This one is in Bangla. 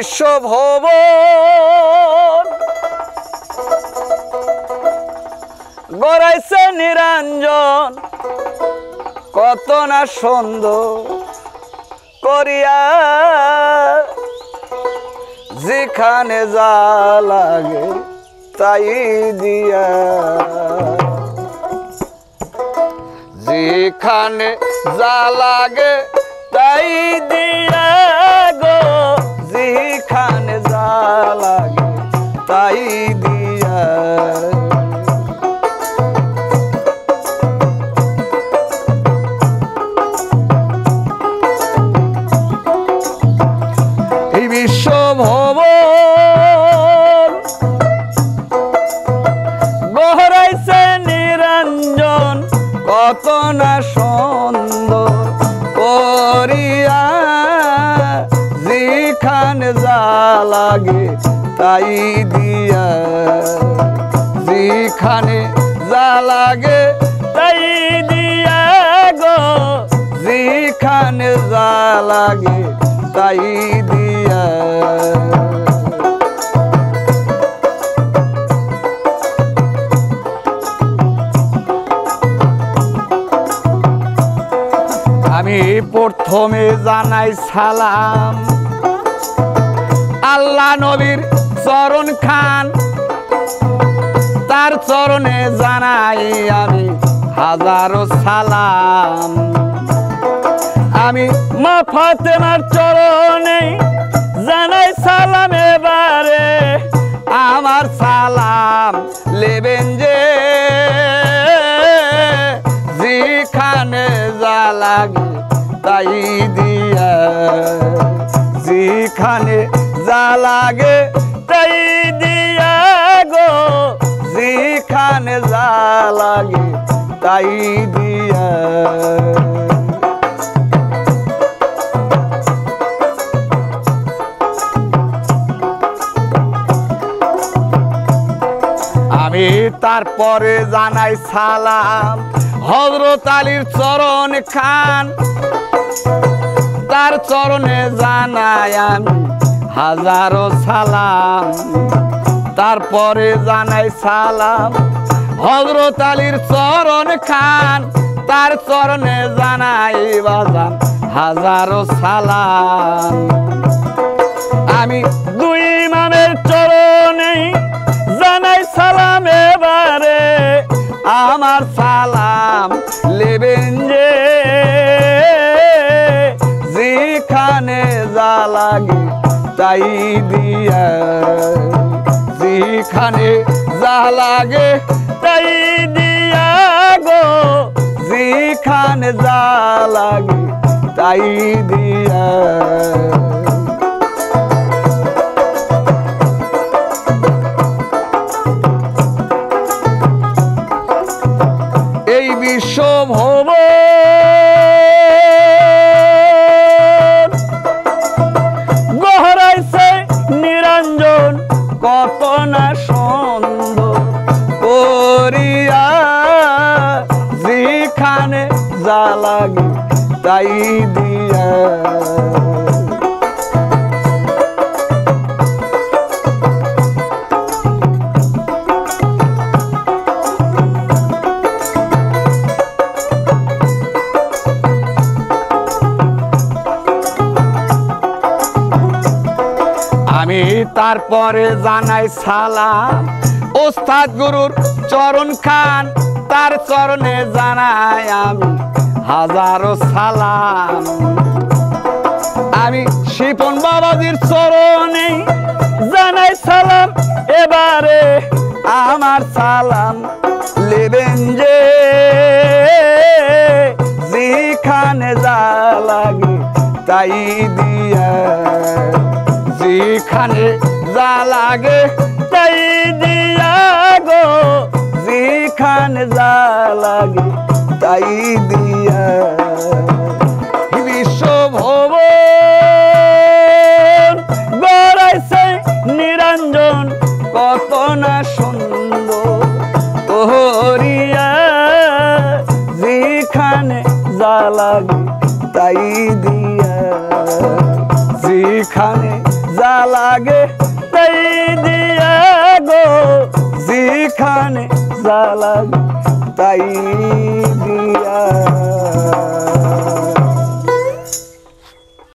বিশ্বভবন গড়াইছে নিরঞ্জন কত না সুন্দর করিয়া যেখানে যা লাগে তাই দিয়া যেখানে যা লাগে তাই দিয়া গো যেখানে যা লাগে তাই দিয়া এই বিশ্বভবন গহরাইছে নিরঞ্জন কত না সুন্দর করিয়া যেখানে যা লাগে তাই দিয়া যেখানে যা লাগে তাই দিয়া গো যেখানে যা লাগে তাই দিয়া আমি প্রথমে জানাই সালাম আল্লাহ নবীর চরণ খান তার চরণে জানাই আমি হাজারো সালাম আমি মা ফাতেমার চরণে জানাই সালাম এবারে আমার সালাম লেবেন যে যেখানে যা লাগে তাই দিয়া যেখানে যা লাগে তাই দিয়া গো যেখানে যা লাগে তাই দিয়া আমি তারপরে জানাই সালাম হযরত আলীর চরণ খান তার চরণে জানাই আমি হাজারো সালাম তারপরে জানাই সালাম হযরত আলীর চরণ খান তার চরণে জানাই বাজান হাজারো সালাম আমি দুই ইমামের চরণে জানাই সালাম এবারে আমার সালাম লেবেন যে যেখানে যা লাগে তাই দিয়া যেখানে যা লাগে তাই দিয়া গো যেখানে যা লাগে তাই দিয়া এই বিশ্বভবন গহরাইছে নিরঞ্জন কত না সুন্দর করিয়া যেখানে যা লাগে তাই দিয়া আমি তারপরে জানাই সালাম ওস্তাদ গুরুর চরণ খান তার চরণে জানাই আমি হাজারো সালাম আমি শিপন বাবাজির চরণে জানাই সালাম এবারে আমার সালাম লেবেন যে যেখানে যা লাগে তাই দিয়া যেখানে যা লাগে তাই দিয়া গো যেখানে যা লাগে তাই দিয়া বিশ্বভবন গড়াইছে নিরঞ্জন কত না সুন্দর করিয়া যেখানে যা লাগে তাই দিয়া যেখানে যা লাগে তাই দিয়া গো, যেখানে যা লাগে তাই